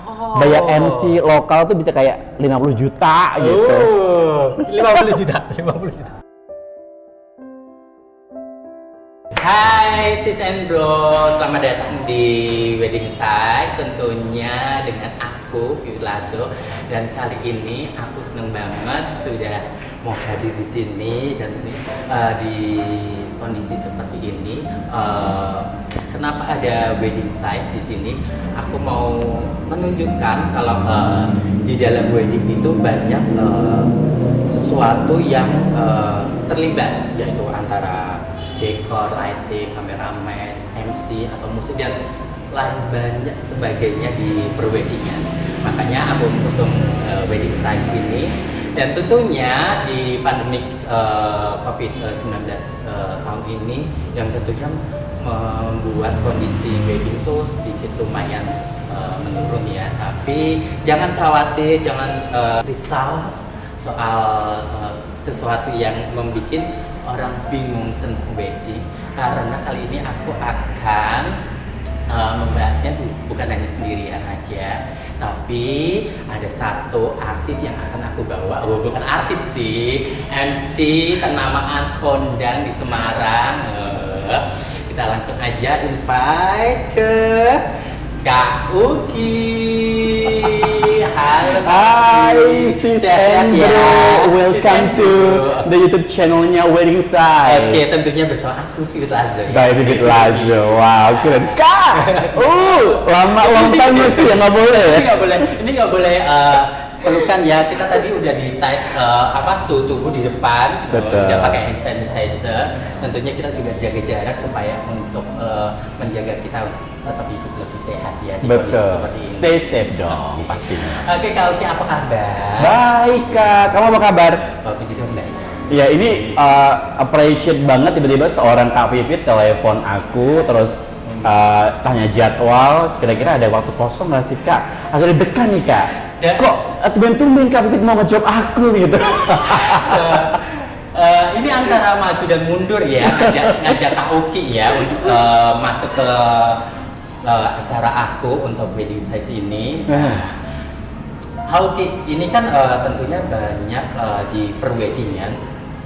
Oh. Bayar MC lokal tuh bisa kayak 50 juta gitu. 50 juta, 50 juta. Hai sis and bro, selamat datang di Wedding Size, tentunya dengan aku Vivi Lazo. Dan kali ini aku seneng banget sudah mau hadir di sini dan di kondisi seperti ini. Kenapa ada Wedding Size di sini? Aku mau menunjukkan kalau di dalam wedding itu banyak sesuatu yang terlibat, yaitu antara dekor, lighting, kameramen, MC atau musik dan lain banyak sebagainya di perweddingan. Makanya aku mengusung Wedding Size ini, dan tentunya di pandemik COVID-19 tahun ini yang tentunya membuat kondisi wedding itu sedikit lumayan menurun ya. Tapi jangan khawatir, jangan risau soal sesuatu yang membuat orang bingung tentang wedding, karena kali ini aku akan membahasnya bukan hanya sendirian aja, tapi ada satu artis yang akan aku bawa. Bukan artis sih, MC ternama kondang di Semarang. Kita langsung aja invite ke Kak Uki. Halo, Hai sis and bro, welcome to the YouTube channelnya Wedding Size. Oke, tentunya bersama aku Vivi Lazo. By Vivi Lazo, wow keren Kak. Lama long time masih ya, nggak boleh ya? Ini nggak boleh pelukan ya. Kita tadi udah dites suhu tubuh di depan. Betul. Udah pakai hand sanitizer. Tentunya kita juga jaga jarak supaya untuk menjaga kita tetap hidup lebih sehat ya di kondisi Betul. seperti ini. Stay safe dong pastinya. Oke, Kak Uki, apa kabar? Baik Kak, kamu apa kabar? Aku juga baik. Ya ini appreciate banget tiba-tiba seorang Kak Vivi telepon aku terus tanya jadwal, kira-kira ada waktu kosong nggak sih Kak? Agak deg-degan nih Kak. Kok tumben-tumben Kak Vivi mau ngejob aku gitu? Ini antara maju dan mundur ya, ngajak Kak Uki ya untuk masuk ke acara aku untuk Wedding Size ini. Kak Uki, ini kan tentunya banyak di perweddingan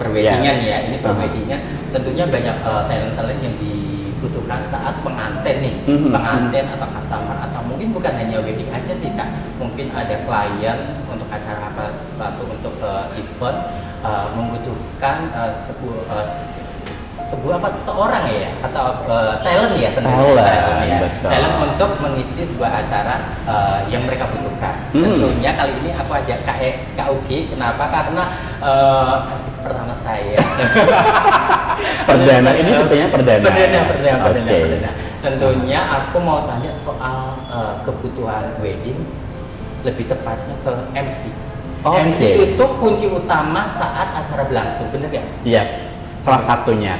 Yes. ya, ini perweddingan tentunya banyak talent-talent yang dibutuhkan saat pengantin nih, pengantin atau customer, atau mungkin bukan hanya wedding aja sih Kak, mungkin ada klien untuk acara apa sesuatu untuk event membutuhkan seseorang ya, atau talent ya, talent untuk mengisi sebuah acara yang mereka butuhkan. Tentunya kali ini aku ajak Kak Uki. Kenapa? Karena artis pertama saya. Perdana, ini sepertinya perdana. Perdana. Tentunya aku mau tanya soal kebutuhan wedding, lebih tepatnya ke MC. MC itu kunci utama saat acara berlangsung, bener ya? Yes, salah satunya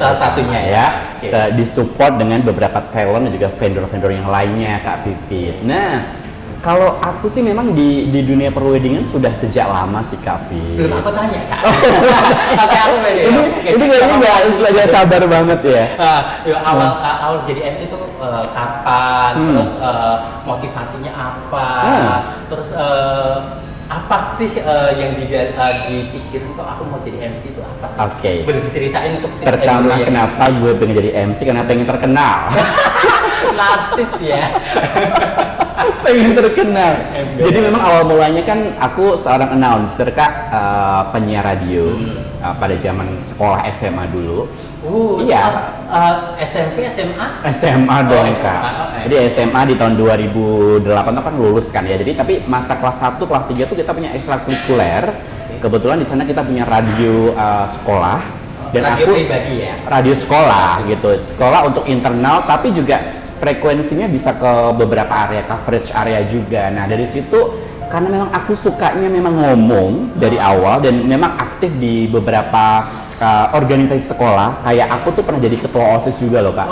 ya. Disupport dengan beberapa talent dan juga vendor-vendor yang lainnya Kak Vivi. Nah, kalau aku sih memang di dunia perweddingan sudah sejak lama sih Kak Vivi. Belum aku tanya Kak. Ini kayaknya nggak sabar banget ya. Awal jadi MC itu kapan? Terus motivasinya apa? Terus apa sih yang dipikirin kok aku mau jadi MC itu apa sih? Oke. Boleh diceritain untuk Pertama, kenapa gue pengen jadi MC? Karena pengen terkenal. Narsis ya. Pengen terkenal. Jadi memang awal mulanya kan aku seorang announcer Kak, penyiar radio pada zaman sekolah SMA dulu. Iya. SMP, SMA? SMA dong SMA. Kak. Jadi SMA di tahun 2008 tuh kan lulus kan ya. Jadi tapi masa kelas 1, kelas 3 tuh kita punya ekstrakurikuler. Kebetulan di sana kita punya radio sekolah. Dan radio aku pribadi ya? Radio sekolah gitu. Sekolah untuk internal tapi juga frekuensinya bisa ke beberapa area, coverage area juga. Nah dari situ karena memang aku sukanya memang ngomong dari awal dan memang aktif di beberapa organisasi sekolah. Kayak aku tuh pernah jadi ketua OSIS juga loh Kak.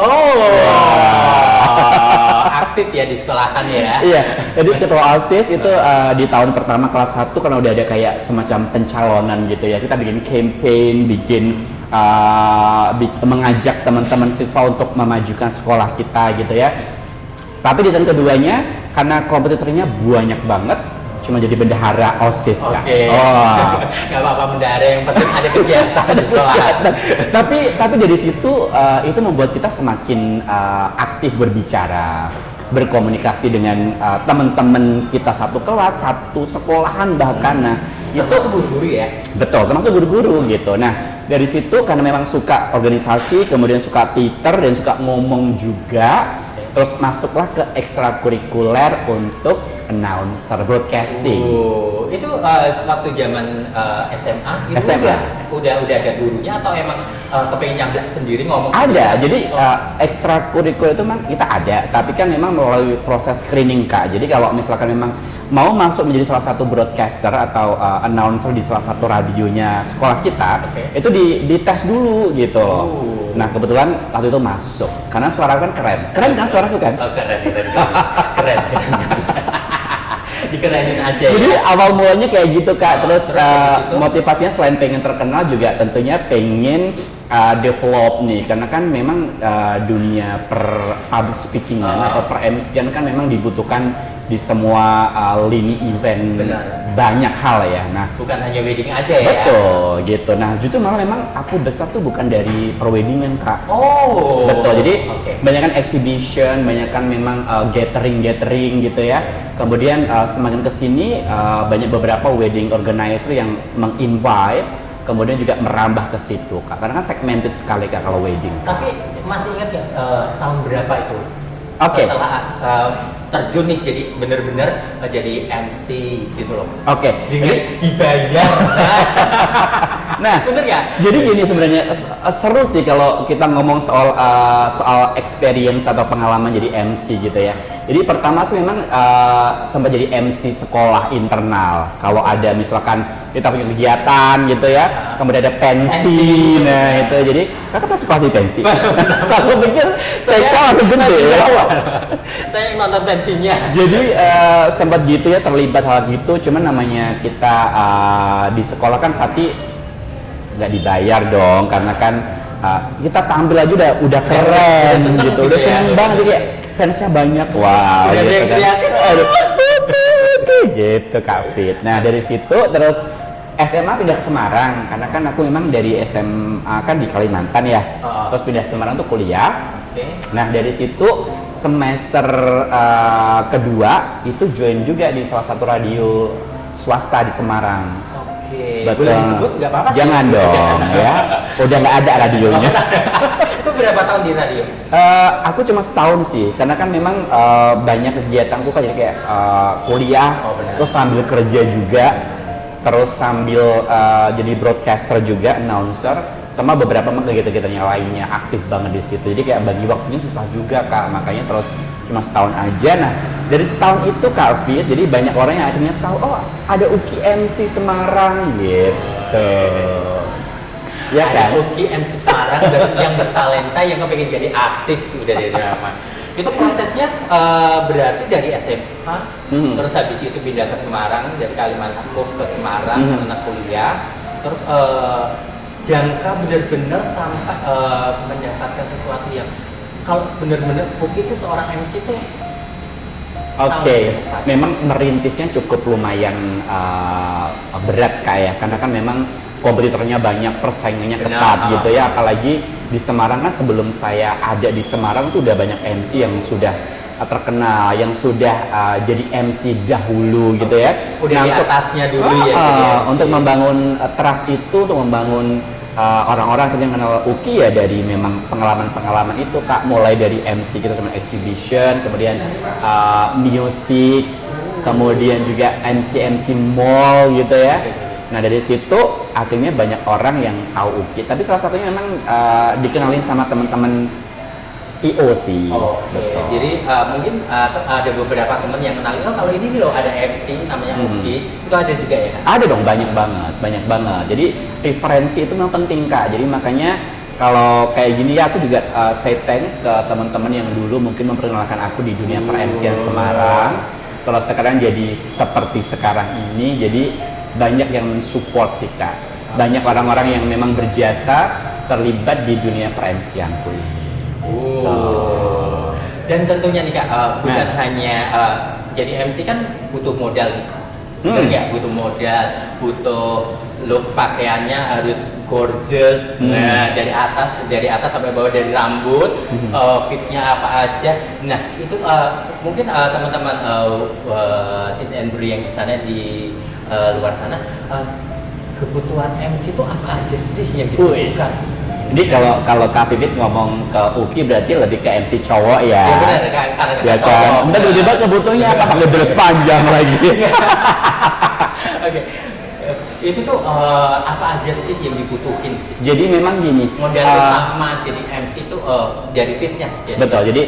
Aktif ya di sekolahan ya? Iya, jadi ketua OSIS itu di tahun pertama kelas 1 karena udah ada kayak semacam pencalonan gitu ya. Kita bikin campaign, mengajak teman-teman siswa untuk memajukan sekolah kita gitu ya. Tapi di tahun keduanya karena kompetitornya banyak banget, cuma jadi bendahara OSIS Kak. Oke. Oh. Nggak apa-apa bendahara, yang penting ada kegiatan di sekolah. tapi dari situ itu membuat kita semakin aktif berbicara, berkomunikasi dengan teman-teman kita satu kelas, satu sekolahan bahkan. Nah, itu guru-guru ya. betul, termasuk guru-guru gitu. Nah, dari situ karena memang suka organisasi, kemudian suka Twitter dan suka ngomong juga, terus masuklah ke ekstrakurikuler untuk announcer broadcasting. Itu waktu zaman SMA itu SMA. udah ada gurunya atau emang kepengen nyamplak sendiri ngomong? Ada, jadi ekstrakurikuler itu memang kita ada, tapi kan memang melalui proses screening Kak. Jadi kalau misalkan memang mau masuk menjadi salah satu broadcaster atau announcer di salah satu radionya sekolah kita, itu dites dulu gitu loh. Nah kebetulan waktu itu masuk, karena suara kan keren kan suaraku kan? Oh, keren. Dikerenin aja. Jadi ya? awal mulanya kayak gitu Kak, terus terus habis itu? motivasinya selain pengen terkenal juga tentunya pengen develop nih, karena kan memang dunia per public speaking atau per MC kan memang dibutuhkan di semua lini event. Benar. Banyak hal ya. Nah, Bukan hanya wedding aja ya? betul gitu. Nah, justru malah memang aku besar tuh bukan dari perweddingan Kak. Oh. Betul, jadi Oke. banyak kan exhibition, banyak kan memang gathering gitu ya. Kemudian semakin kesini banyak beberapa wedding organizer yang menginvite, kemudian juga merambah ke situ Kak. Karena kan segmented sekali Kak kalau wedding. Tapi masih ingat nggak tahun berapa itu? Oke. Setelah terjun nih jadi bener-bener jadi MC gitu loh. Oke. Dengan dibayar. Nah, Bener nggak? jadi gini sebenarnya seru sih kalau kita ngomong soal experience atau pengalaman jadi MC gitu ya. Jadi pertama sih memang sempat jadi MC sekolah internal. Kalau ada misalkan kita punya kegiatan gitu ya, kemudian ada pensi, nah itu jadi kakak pas sekolah di pensi. Aku pikir saya atau gede ya. Saya yang nonton pensinya. Jadi sempat gitu ya terlibat hal gitu, cuman namanya kita di sekolah kan pasti nggak dibayar dong, karena kan kita tampil aja udah keren gitu, udah seneng banget jadi kayak fansnya banyak, wow Udah ada gitu yang kan. teriakin. Aduh, gitu Kak Fit. Nah dari situ terus SMA pindah ke Semarang, karena kan aku memang dari SMA kan di Kalimantan ya, terus pindah ke Semarang tuh kuliah. Oke. Nah dari situ semester kedua itu join juga di salah satu radio swasta di Semarang. Oke. Betul. Boleh disebut nggak apa-apa sih? Jangan dong ya. Udah nggak ada radionya. Itu berapa tahun di radio? Aku cuma setahun sih, karena kan memang banyak kegiatanku kan jadi kayak kuliah, Oh, benar. terus sambil kerja juga, terus sambil jadi broadcaster juga, announcer, sama beberapa kegiatan-kegiatan yang lainnya, aktif banget di situ. Jadi kayak bagi waktunya susah juga Kak, makanya terus cuma setahun aja. Nah dari setahun itu Kak Fit, jadi banyak orang yang akhirnya tahu, oh ada UKI MC Semarang gitu. Ya kan? Ada Uki MC Semarang yang bertalenta yang kepengen jadi artis udah dari drama. Itu prosesnya berarti dari SMA, terus habis itu pindah ke Semarang, dari Kalimantan move ke Semarang, anak kuliah, terus jangka benar-benar sampai mendapatkan sesuatu yang kalau benar-benar Uki itu seorang MC itu. Oke, memang merintisnya cukup lumayan berat Kak ya, karena kan memang kompetitornya banyak, persaingannya ketat gitu ya, apalagi di Semarang kan sebelum saya ada di Semarang tuh udah banyak MC yang sudah terkenal, yang sudah jadi MC dahulu gitu ya. Udah di atasnya dulu ya. Jadi MC. Untuk membangun trust itu, untuk membangun orang-orang yang kenal Uki ya dari memang pengalaman-pengalaman itu Kak, mulai dari MC kita sama exhibition, kemudian music, kemudian juga MC mall gitu ya. Nah dari situ akhirnya banyak orang yang tahu Uki, tapi salah satunya memang dikenalin sama teman-teman IO sih. Oke. Jadi mungkin ada beberapa teman yang kenalin, oh kalau ini nih loh ada MC namanya Uki, itu ada juga ya? Ada dong, banyak banget. Jadi referensi itu memang penting Kak. Jadi makanya kalau kayak gini ya aku juga say thanks ke teman-teman yang dulu mungkin memperkenalkan aku di dunia per-MC-an Semarang. Kalau sekarang jadi seperti sekarang ini, jadi banyak yang mensupport sih Kak. Banyak orang-orang yang memang berjasa terlibat di dunia per-MC-anku ini. Dan tentunya nih Kak, bukan hanya jadi MC kan butuh modal nih. Bener nggak? Butuh modal, butuh look pakaiannya harus gorgeous. Nah, dari atas sampai bawah, dari rambut, fitnya apa aja. Nah, itu mungkin teman-teman sis and Bri yang di sana di luar sana, kebutuhan MC itu apa aja sih yang dibutuhkan? Jadi kalau Kak Pipit ngomong ke Uki berarti lebih ke MC cowok ya. Ya benar kan, karena Ya kan. Udah tiba-tiba kebutuhannya apa? Pakai dress panjang lagi. Oke. Itu tuh apa aja sih yang dibutuhin sih? Jadi memang gini. Modal utama jadi MC itu dari fitnya. Betul. Jadi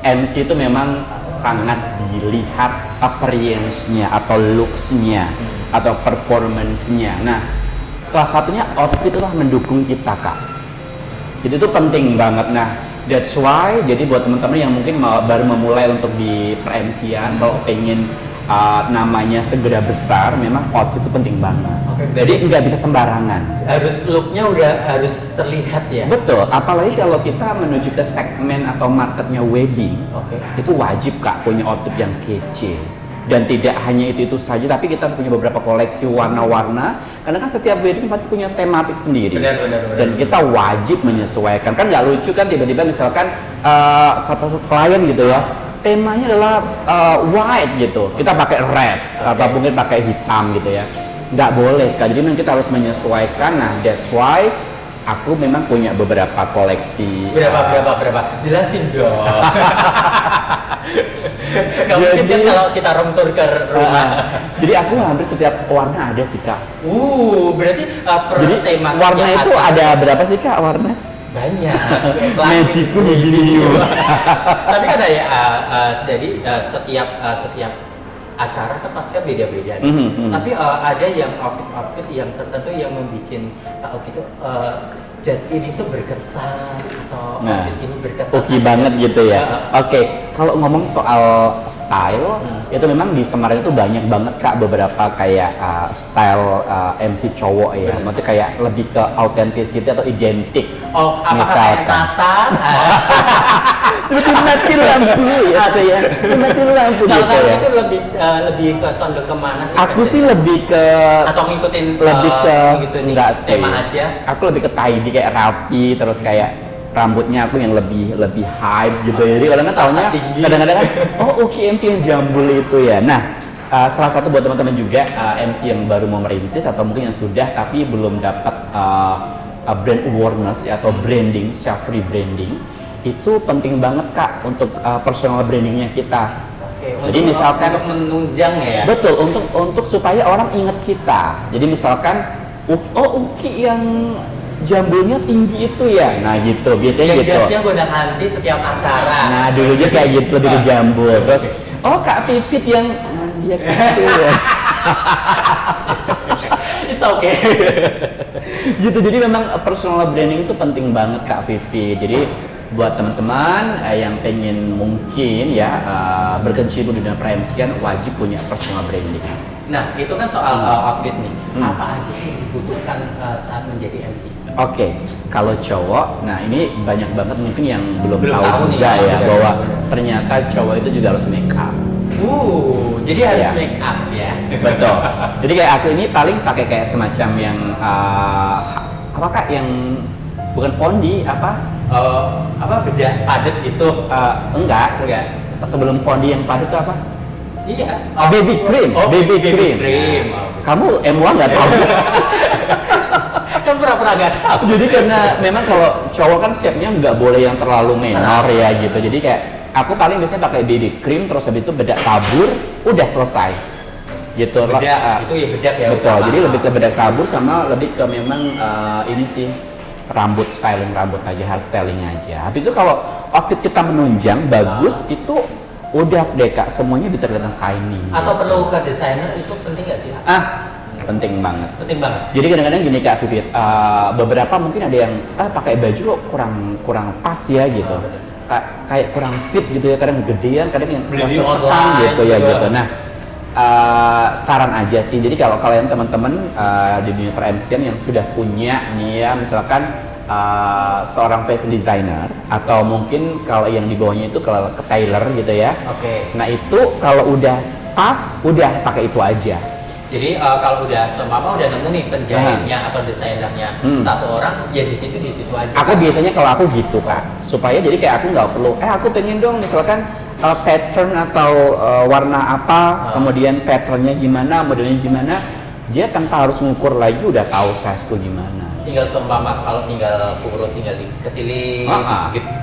MC itu memang sangat dilihat appearance-nya atau looks-nya atau performance-nya. Nah, salah satunya outfit itulah mendukung kita, Kak. Jadi itu penting banget. Nah, that's why jadi buat teman-teman yang mungkin baru memulai untuk di per-MC-an, kalau pengen namanya segera besar, memang outfit itu penting banget. Jadi nggak bisa sembarangan. Harus looknya udah harus terlihat ya. Betul. Apalagi kalau kita menuju ke segmen atau marketnya wedding, itu wajib Kak punya outfit yang kece. Dan tidak hanya itu saja, tapi kita punya beberapa koleksi warna-warna. Karena kan setiap wedding pasti punya tematik sendiri. Benar. Dan kita wajib menyesuaikan. Kan nggak lucu kan tiba-tiba misalkan satu klien gitu ya, temanya adalah white gitu, kita pakai red atau mungkin pakai hitam gitu ya, nggak boleh Kak. Jadi memang kita harus menyesuaikan. Nah, that's why aku memang punya beberapa koleksi. Berapa? Jelasin dong. Gak mungkin kan kalau kita room tour ke rumah. Jadi aku hampir setiap warna ada sih Kak. Berarti per jadi tema warna itu ada berapa sih Kak warna? Banyak. Magicku begini. Tapi kan ya, jadi setiap acara kan pasti beda-beda. Tapi ada yang outfit yang tertentu yang membuat Kak Uki itu jas ini tuh berkesan atau outfit ini berkesan. Uki banget gitu ya. Oke, kalau ngomong soal style, itu memang di Semarang itu banyak banget Kak beberapa kayak style MC cowok ya. Maksudnya kayak lebih ke authenticity atau identik. Apakah pentasan? Seperti mati lampu ya saya. Mati lampu gitu ya. Itu lebih ke condong kemana sih? Aku sih lebih ke atau ngikutin enggak sih. tema aja. Aku lebih ke tidy kayak rapi, terus kayak rambutnya aku yang lebih hype gitu ya. Jadi kadang-kadang taunya kadang-kadang kan Uki MC yang jambul itu ya. Nah, salah satu buat teman-teman juga MC yang baru mau merintis atau mungkin yang sudah tapi belum dapat brand awareness atau branding, self rebranding, itu penting banget Kak untuk personal brandingnya kita. Jadi misalkan untuk menunjang ya. Betul, untuk supaya orang ingat kita. Jadi misalkan Uki yang jambulnya tinggi itu ya. Nah gitu, biasanya gitu. Jasnya gonta-ganti setiap acara. Nah dulunya kayak gitu, lebih ke jambul. Terus Kak Pipit yang dia gitu ya. It's okay. Gitu, jadi memang personal branding itu penting banget Kak Pipit. Jadi buat teman-teman yang pengen mungkin ya berkecimpung di dunia per-MC-an wajib punya personal branding. Nah, itu kan soal outfit nih. Apa aja sih yang dibutuhkan saat menjadi MC? Oke, kalau cowok, nah ini banyak banget mungkin yang belum tahu juga nih, ya bahwa ternyata cowok itu juga harus make up. Jadi harus make up ya. Betul. Jadi kayak aku ini paling pakai kayak semacam yang apa Kak, yang bukan fondi bedak padat gitu. Enggak. Sebelum fondi yang padat itu apa? Iya. Baby cream. Baby cream. Kamu MUA nggak tahu? Kan pura-pura nggak tahu. Jadi karena memang kalau cowok kan shape-nya nggak boleh yang terlalu menor ya gitu. Jadi kayak aku paling biasanya pakai baby cream, terus habis itu bedak tabur, udah selesai. Gitu. Bedak, itu ya bedak ya. Betul. Jadi lebih ke bedak tabur sama lebih ke memang ini sih rambut, styling rambut aja, hair styling aja. Habis itu kalau outfit kita menunjang bagus itu udah deh Kak, semuanya bisa kelihatan shining. Atau perlu ke desainer itu penting nggak sih? Penting banget. Penting banget. Jadi kadang-kadang gini Kak Vivit, beberapa mungkin ada yang pakai baju kok kurang pas ya gitu. Kayak kurang fit gitu ya, kadang gedean, kadang yang sesetan gitu ya gitu. Nah, saran aja sih. Jadi kalau kalian teman-teman di dunia per-MC-an yang sudah punya nih ya, misalkan seorang fashion designer atau mungkin kalau yang di bawahnya itu ke tailor gitu ya. Oke. Nah itu kalau udah pas, udah pakai itu aja. Jadi kalau udah semama udah nemu nih penjahitnya atau desainernya satu orang, ya di situ aja. Aku biasanya kalau aku gitu Kak, supaya jadi kayak aku nggak perlu, aku pengen dong misalkan pattern atau warna apa, kemudian patternnya gimana, modelnya gimana, dia tanpa harus ngukur lagi udah tahu sizeku gimana. Tinggal seumpama kalau tinggal kurus tinggal dikecilin,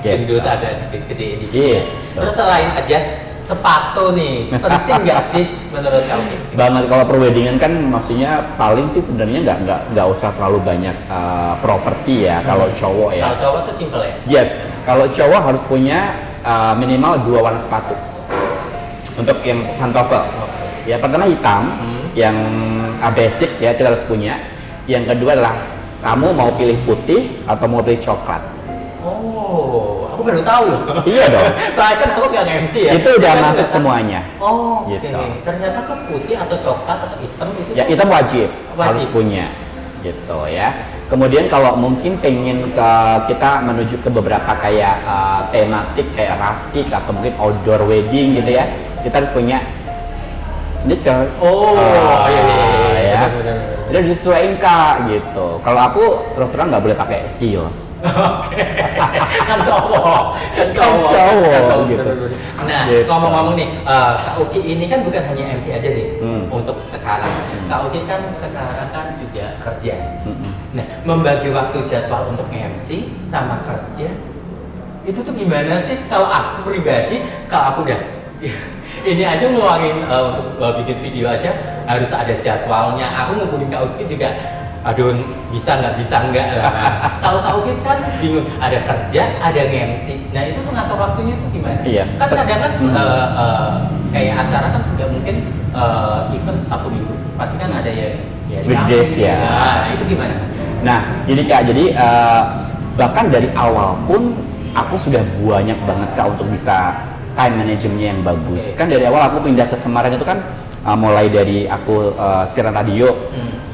gendut agak gede dikit. Terus selain adjust sepatu nih, penting nggak sih menurut kamu? Banget, kalau perweddingan kan maksudnya paling sih sebenarnya nggak usah terlalu banyak properti ya kalau cowok ya. Kalau cowok tuh simple ya? Yes, kalau cowok harus punya minimal 2 warna sepatu untuk yang pantofel. Ya pertama hitam, yang basic ya kita harus punya. Yang kedua adalah kamu mau pilih putih atau mau pilih coklat. Oh, aku baru tahu loh. Iya dong. Soalnya kan aku nggak MC ya. Itu udah masuk semuanya. Oh, gitu. Okay. Ternyata tuh putih atau coklat atau hitam itu. Ya hitam wajib harus punya, gitu ya. Kemudian kalau mungkin pengen kita menuju ke beberapa kayak tematik kayak rustic atau mungkin outdoor wedding gitu ya, kita harus punya sneakers. Oh, iya. Ya. Udah disesuaikan Kak gitu. Kalau aku terus terang nggak boleh pakai heels. Oke. Kan cowok. Gitu. Nah, gitu. ngomong-ngomong nih, Kak Uki ini kan bukan hanya MC aja nih untuk sekarang. Kak Uki kan sekarang kan juga kerja. Nah, membagi waktu jadwal untuk MC sama kerja itu tuh gimana sih? Kalau aku pribadi, kalau aku udah ini aja ngeluarin untuk bikin video aja harus ada jadwalnya. Aku ngumpulin Kak Uki juga, aduh bisa nggak lah. Kalau Kak Uki kan bingung, ada kerja, ada nge-MC. Nah itu tuh ngatur waktunya tuh gimana? Yes. Kan kadang kan kayak acara kan nggak mungkin event 1 minggu, pasti kan ada ya weekdays ya. Nah itu gimana? Nah jadi Kak, jadi bahkan dari awal pun aku sudah banyak banget Kak untuk bisa time manajemennya yang bagus. Kan dari awal aku pindah ke Semarang itu kan mulai dari aku siaran radio,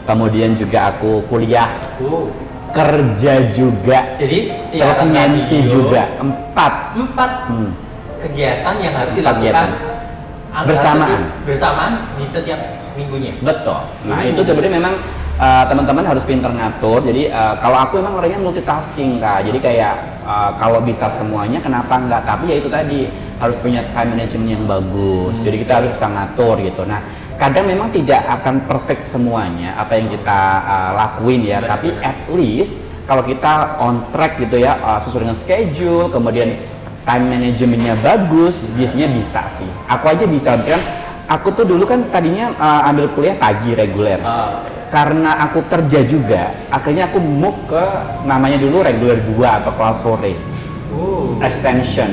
kemudian juga aku kuliah, kerja juga, jadi terus MC juga, 4 kegiatan yang harus dilakukan bersamaan di setiap minggunya. Betul. Nah itu sebenarnya memang teman-teman harus pintar ngatur. Jadi kalau aku memang orangnya multitasking Kak. Jadi kayak kalau bisa semuanya kenapa enggak? Tapi ya itu tadi harus punya time management yang bagus. Jadi kita harus bisa ngatur gitu. Nah kadang memang tidak akan perfect semuanya apa yang kita lakuin ya. Tapi at least kalau kita on track gitu ya, sesuai dengan schedule, kemudian time manajemennya bagus, biasanya bisa sih. Aku aja bisa kan. Aku tuh dulu kan tadinya ambil kuliah pagi reguler. Karena aku kerja juga, akhirnya aku move ke namanya dulu reguler 2 atau kelas sore. Extension.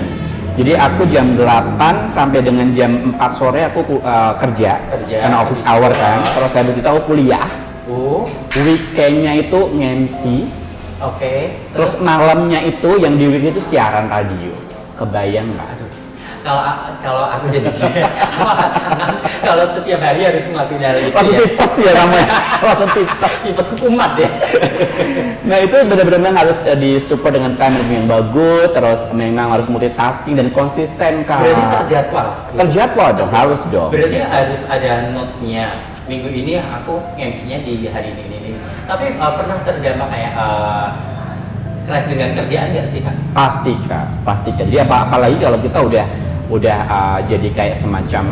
Jadi aku jam 8 sampai dengan jam 4 sore aku kerja karena office hour kan. Terus habis itu aku kuliah. Weekendnya itu nge-MC. Terus malamnya itu yang di weekend itu siaran radio. Kebayang nggak? Kalau aku jadi kalau setiap hari harus ngelakuin hal itu ya. Tipes ya kamu ya. Tipes kumat ya. Nah itu benar-benar harus disupport dengan time yang bagus, terus memang harus multitasking dan konsisten Kak. Berarti terjadwal. Terjadwal dong, harus dong. Berarti harus ada note-nya. Minggu ini aku MC-nya di hari ini. Tapi pernah terdampak kayak keras dengan kerjaan nggak sih Kak? Pasti Kak, pasti Kak. Jadi apalagi kalau kita udah jadi kayak semacam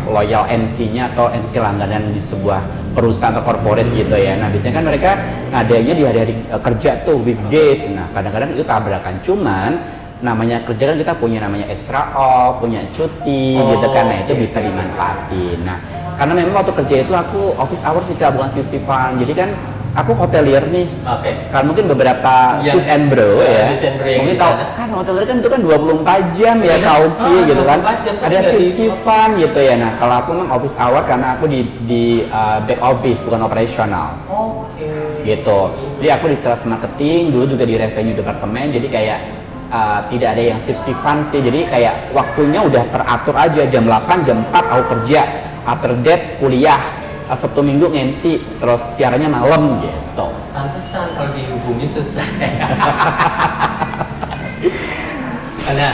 loyal MC-nya atau MC langganan di sebuah perusahaan atau corporate gitu ya. Nah biasanya kan mereka ngadainnya di hari-hari kerja tuh, weekdays. Nah kadang-kadang itu tabrakan, cuman namanya kerja kan kita punya namanya extra off, punya cuti gitu kan. Nah itu bisa dimanfaatin. Nah karena memang waktu kerja itu aku office hour sih Kak, bukan shift-shiftan. Jadi kan aku hotelier nih, kan mungkin beberapa sis and bro ya, mungkin tahu kan hotelier kan itu kan 24 jam ya Kauki gitu kan, ada shift-shiftan gitu ya. Nah kalau aku memang office hour karena aku di back office bukan operasional, gitu. Jadi aku di sales marketing, dulu juga di revenue department, jadi kayak tidak ada yang shift-shiftan sih. Jadi kayak waktunya udah teratur aja, jam 8, jam 4 aku kerja, after that kuliah. Sabtu Minggu nge-MC, terus siarannya malam gitu. Pantesan kalau dihubungin susah. Nah,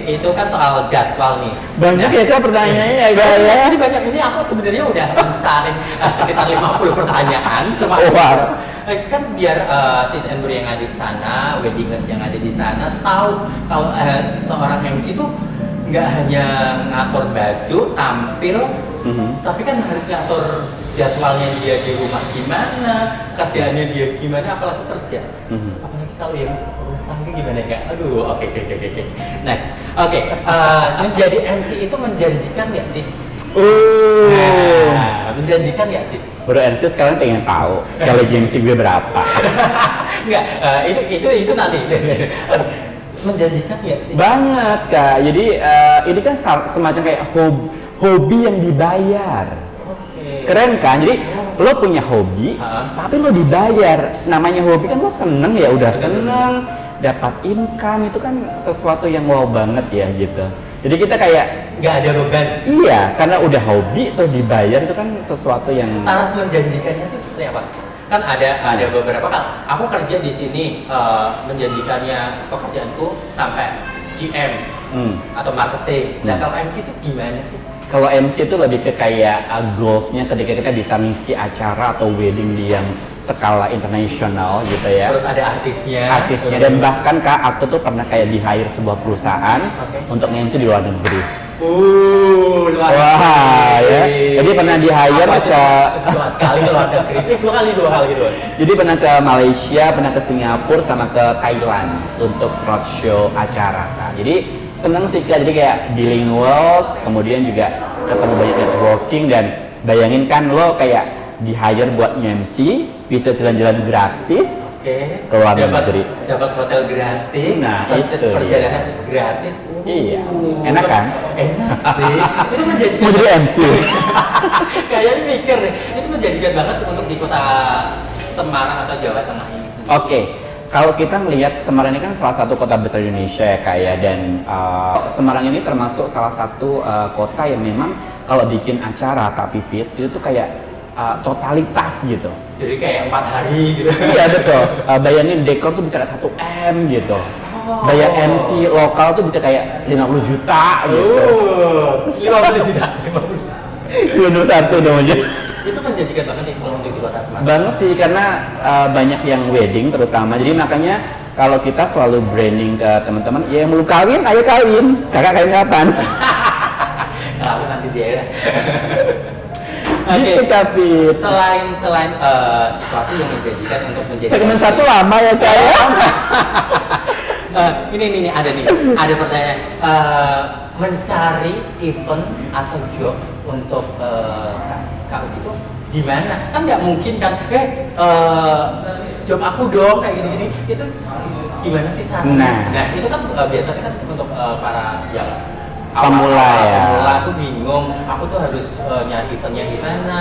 itu kan soal jadwal nih. Banyak Nah, ya Kak pertanyaannya ya Kak ya. Ini banyak, ini aku sebenarnya udah mencari sekitar 50 pertanyaan. Cuma Wow. kan biar sis and bro yang ada di sana, weddingers yang ada di sana tahu kalau seorang MC itu nggak hanya ngatur baju, tampil, tapi kan harus ngatur jadwalnya dia di rumah gimana, kerjaannya dia gimana, apalagi kerja. Apalagi kalau yang rumah tangga gimana Kak? Aduh, oke. Next. Oke, menjadi MC itu menjanjikan nggak sih? Nah, menjanjikan nggak sih? Bro MC sekarang pengen tahu sekali MC gue berapa. Enggak, itu nanti. Menjanjikan ya sih? Banget Kak, jadi ini kan semacam kayak hobi yang dibayar. Keren kan? Jadi lo punya hobi, tapi lo dibayar. Namanya hobi kan lo seneng ya, udah seneng, dapat income, itu kan sesuatu yang wow banget ya gitu. Jadi kita kayak nggak ada beban. Iya, karena udah hobi terus dibayar itu kan sesuatu yang Taraf menjanjikannya itu seperti apa? Kan ada beberapa kan. Aku kerja di sini menjanjikannya pekerjaanku sampai GM atau marketing. Nah kalau MC itu gimana sih? Kalau MC itu lebih ke kayak goals-nya ketika kita bisa ngisi acara atau wedding yang skala internasional gitu ya. Terus ada artisnya. Dan bahkan Kak, aku tuh pernah kayak di hire sebuah perusahaan untuk MC di luar negeri. Luar negeri. Wah, ya. Jadi pernah di hire ke dua kali ke luar negeri. Dua kali gitu. Jadi pernah ke Malaysia, pernah ke Singapura, sama ke Thailand untuk roadshow acara Kak. Jadi seneng sih Kak, jadi kayak bilingual, kemudian juga ketemu banyak networking, dan bayangin kan lo kayak di hire buat MC, bisa jalan-jalan gratis ke luar negeri. Dapat hotel gratis, nah itu perjalanan gratis. Iya, enak kan? Enak sih. Itu menjanjikan. Mau jadi MC? Kayaknya mikir deh, itu menjanjikan banget untuk di kota Semarang atau Jawa Tengah ini. Oke. Kalau kita melihat Semarang ini kan salah satu kota besar Indonesia ya Kak ya, dan Semarang ini termasuk salah satu kota yang memang kalau bikin acara Kak Pipit itu tuh kayak totalitas gitu. Jadi kayak 4 hari gitu. Iya betul. Bayangin dekor tuh bisa 1 M gitu. Bayar MC lokal tuh bisa kayak 50 juta gitu. 50 juta. 51 namanya. Itu menjanjikan banget nih kalau untuk di kota Semarang. Banget sih, karena banyak yang wedding terutama. Jadi makanya kalau kita selalu branding ke teman-teman, ya yang belum kawin, ayo kawin. Kakak kawin kapan? Kalau nanti dia. Gitu tapi selain sesuatu yang menjanjikan untuk menjadi segmen satu lama ya Kak ya. Ini ada pertanyaan. Mencari event atau job untuk Kak gitu gimana? Kan nggak mungkin kan, job aku dong kayak gini-gini. Itu gimana sih caranya? Nah itu kan biasanya kan untuk para yang pemula ya. Pemula tuh bingung, aku tuh harus nyari eventnya gimana?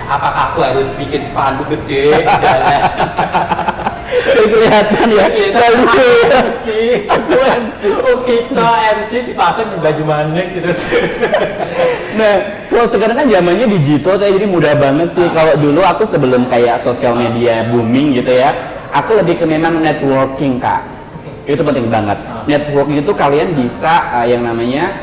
Apakah aku harus bikin spanduk gede di jalan? Kelihatan ya. MC. Aku MC. Oh kita MC dipasang di baju manik gitu. Nah, kalau sekarang kan zamannya digital, jadi mudah banget sih. Kalau dulu aku sebelum kayak sosial media booming gitu ya, aku lebih ke memang networking Kak. Itu penting banget. Networking itu kalian bisa yang namanya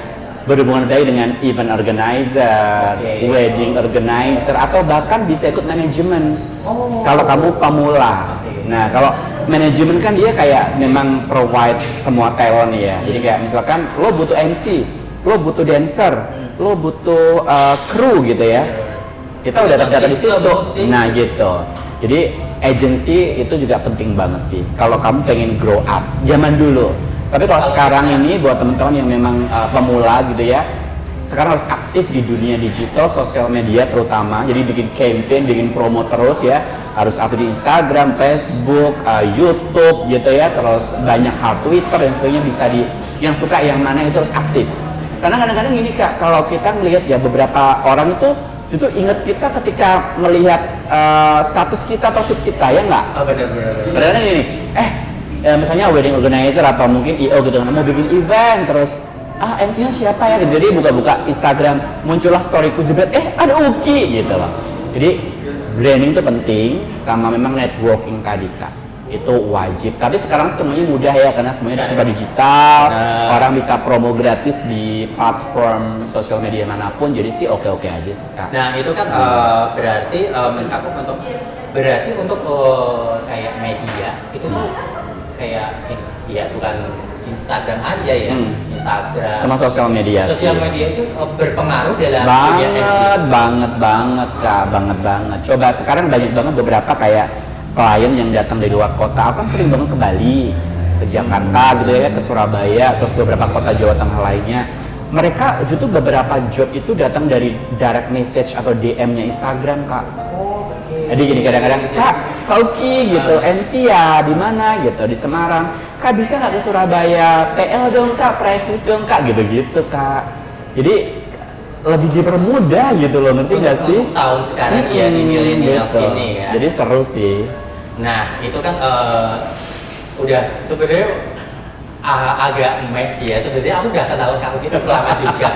berhubungan baik dengan event organizer, wedding organizer, atau bahkan bisa ikut manajemen. Kalau kamu pemula. Nah, kalau manajemen kan dia kayak memang provide semua talent ya. Jadi kayak misalkan lo butuh MC, lo butuh dancer, lo butuh kru gitu ya. Kita udah terdata di situ. Nah gitu. Jadi agency itu juga penting banget sih. Kalau kamu pengen grow up, zaman dulu. Tapi kalau sekarang ini buat teman-teman yang memang pemula gitu ya, sekarang harus aktif di dunia digital, sosial media terutama. Jadi bikin campaign, bikin promo terus ya. Harus aktif di Instagram, Facebook, YouTube gitu ya. Terus banyak hal, Twitter dan sebagainya, bisa di yang suka yang mana itu harus aktif. Karena kadang-kadang gini Kak, kalau kita ngelihat ya beberapa orang itu ingat kita ketika melihat status kita atau feed kita, ya nggak? Oh benar-benar. Kadang-kadang gini, misalnya wedding organizer atau mungkin IO gitu kan, mau bikin event terus MC-nya siapa ya? Jadi buka-buka Instagram, muncullah storyku jebret, ada Uki gitu loh. Jadi branding itu penting, sama memang networking tadi Kak, itu wajib. Tapi sekarang semuanya mudah ya, karena semuanya sudah digital, orang bisa promo gratis di platform sosial media manapun, jadi sih oke-oke aja sih Kak. Nah itu kan berarti mencakup untuk kayak media itu tuh kayak ya bukan Instagram aja ya, Instagram sama sosial media sosial media itu berpengaruh dalam banget Kak, banget. Coba sekarang banyak banget beberapa kayak klien yang datang dari luar kota. Aku kan sering banget ke Bali, ke Jakarta gitu ya, ke Surabaya, terus beberapa kota Jawa Tengah lainnya. Mereka justru beberapa job itu datang dari direct message atau DM-nya Instagram Kak. Jadi gini kadang-kadang, Kak Uki gitu, MC ya di mana gitu, di Semarang. Kak bisa nggak ke Surabaya, PL dong Kak, price dong Kak, gitu-gitu Kak. Jadi lebih dipermudah gitu loh, ngerti nggak sih? Tahun sekarang ya di milenial gitu. ini ya. Jadi seru sih. Nah itu kan udah sebenarnya agak mes ya. Sebenarnya aku udah kenal kamu gitu lama juga.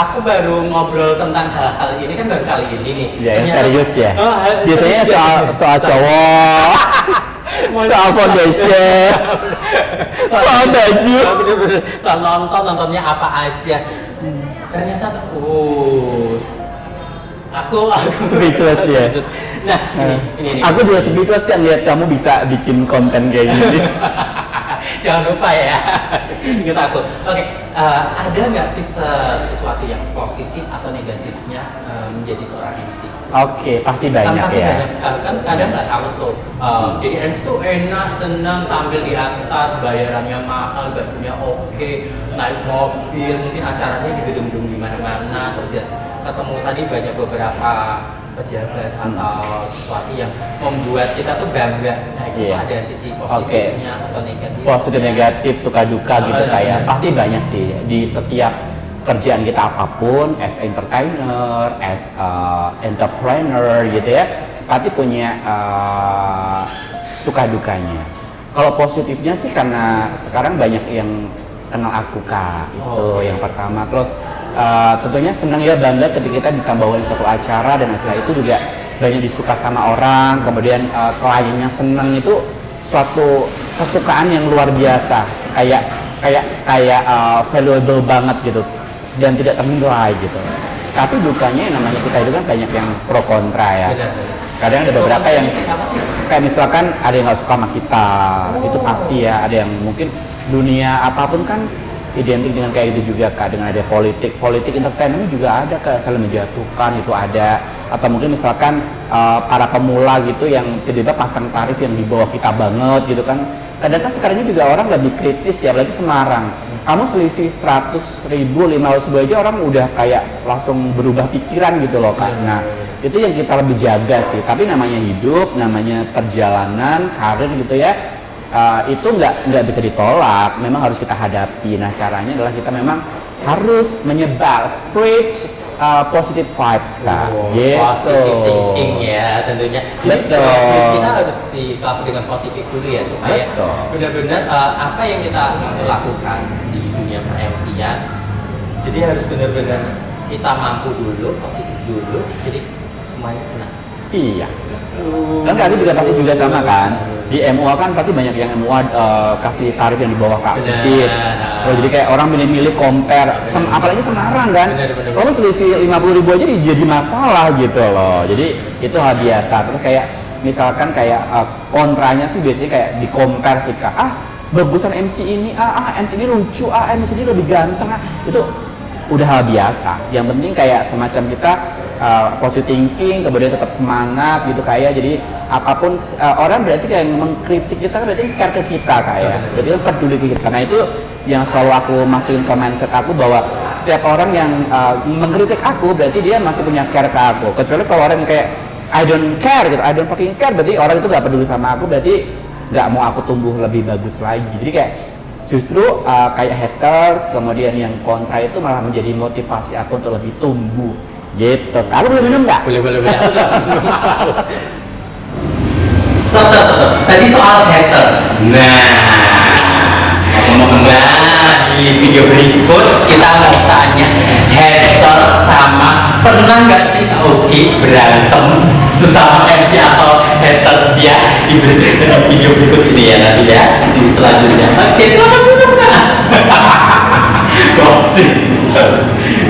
Aku baru ngobrol tentang hal-hal ini kan baru kali ini nih. Ya, yang Ternyata- serius ya. Biasanya serius. soal cowok, soal foundation, soal baju. Bener-bener. Soal nontonnya apa aja. Ternyata aku Speechless ya. Nah, ini. Aku juga speechless kan lihat kamu bisa bikin konten kayak gini. Jangan lupa ya, ingat aku. Oke, ada nggak sih sesuatu yang positif atau negatifnya menjadi seorang MC? Oke, pasti banyak Pasti ya. banyak. Kan kadang nggak tahu tuh. Jadi MC tuh enak, senang, tampil di atas, bayarannya mahal, bajunya oke, naik mobil, mungkin acaranya di gedung-gedung di mana-mana, terus ya, ketemu tadi banyak beberapa pejabat atau sesuatu yang membuat kita tuh bangga. Nah itu ada sisi positifnya atau negatifnya. Positif negatif, suka duka gitu kayak pasti banyak sih di setiap kerjaan kita apapun, as entertainer, as entrepreneur gitu ya, pasti punya suka dukanya. Kalau positifnya sih karena sekarang banyak yang kenal aku Kak, itu yang pertama. Terus tentunya senang ya, bangga ketika kita bisa bawain satu acara dan setelah itu juga banyak disuka sama orang, kemudian kliennya senang, itu suatu kesukaan yang luar biasa, kayak valuable banget gitu dan tidak ternilai gitu. Tapi dukanya yang namanya kita itu kan banyak yang pro kontra ya. Kadang ada beberapa yang kayak misalkan ada yang nggak suka sama kita, itu pasti ya. Ada yang mungkin dunia apapun kan identik dengan kayak gitu juga Kak, dengan ada politik entertainment juga ada Kak, saling menjatuhkan itu ada, atau mungkin misalkan para pemula gitu yang tiba-tiba pasang tarif yang di bawah kita banget gitu kan. Kadang kan sekarang ini juga orang lebih kritis ya, apalagi Semarang. Kamu selisih 100.000, 500.000 aja orang udah kayak langsung berubah pikiran gitu loh Kak. Nah itu yang kita lebih jaga sih, tapi namanya hidup, namanya perjalanan, karir gitu ya. Itu nggak bisa ditolak, memang harus kita hadapi. Nah caranya adalah kita memang harus menyebar, spread positive vibes Kak. Positive thinking ya tentunya. Jadi kita harus dikafu dengan positif dulu ya, supaya benar-benar apa yang kita lakukan di dunia per-MC-an, jadi harus benar-benar kita mampu dulu, positif dulu, jadi semuanya kena. Iya. Kan Kak juga pasti juga sama kan. Di MUA kan pasti banyak yang MUA kasih tarif yang di bawah Kak. Oh, jadi kayak orang milih-milih compare, apalagi Semarang kan. Kalau selisih 50.000 aja jadi masalah gitu loh. Jadi itu hal biasa. Terus kayak misalkan kayak kontranya sih biasanya kayak di compare sih Kak. Bagusan MC ini, MC ini lucu, MC ini lebih ganteng. Itu udah hal biasa. Yang penting kayak semacam kita positive thinking, kemudian tetap semangat gitu kayak. Jadi apapun orang berarti kayak mengkritik kita berarti care ke kita kayak. Berarti kan peduli ke kita. Nah itu yang selalu aku masukin ke mindset aku, bahwa setiap orang yang mengkritik aku berarti dia masih punya care ke aku. Kecuali kalau orang yang kayak I don't care gitu, I don't fucking care, berarti orang itu gak peduli sama aku, berarti gak mau aku tumbuh lebih bagus lagi. Jadi kayak justru kayak haters, kemudian yang kontra itu malah menjadi motivasi aku untuk lebih tumbuh gitu. Aku boleh minum nggak? Boleh. Tadi soal haters. Nah, di video berikut kita mau tanya hater sama pernah nggak sih Kak Oki berantem sesama MC atau haters ya di video berikut ini ya nanti ya di selanjutnya. Oke, selamat menonton. Gosip.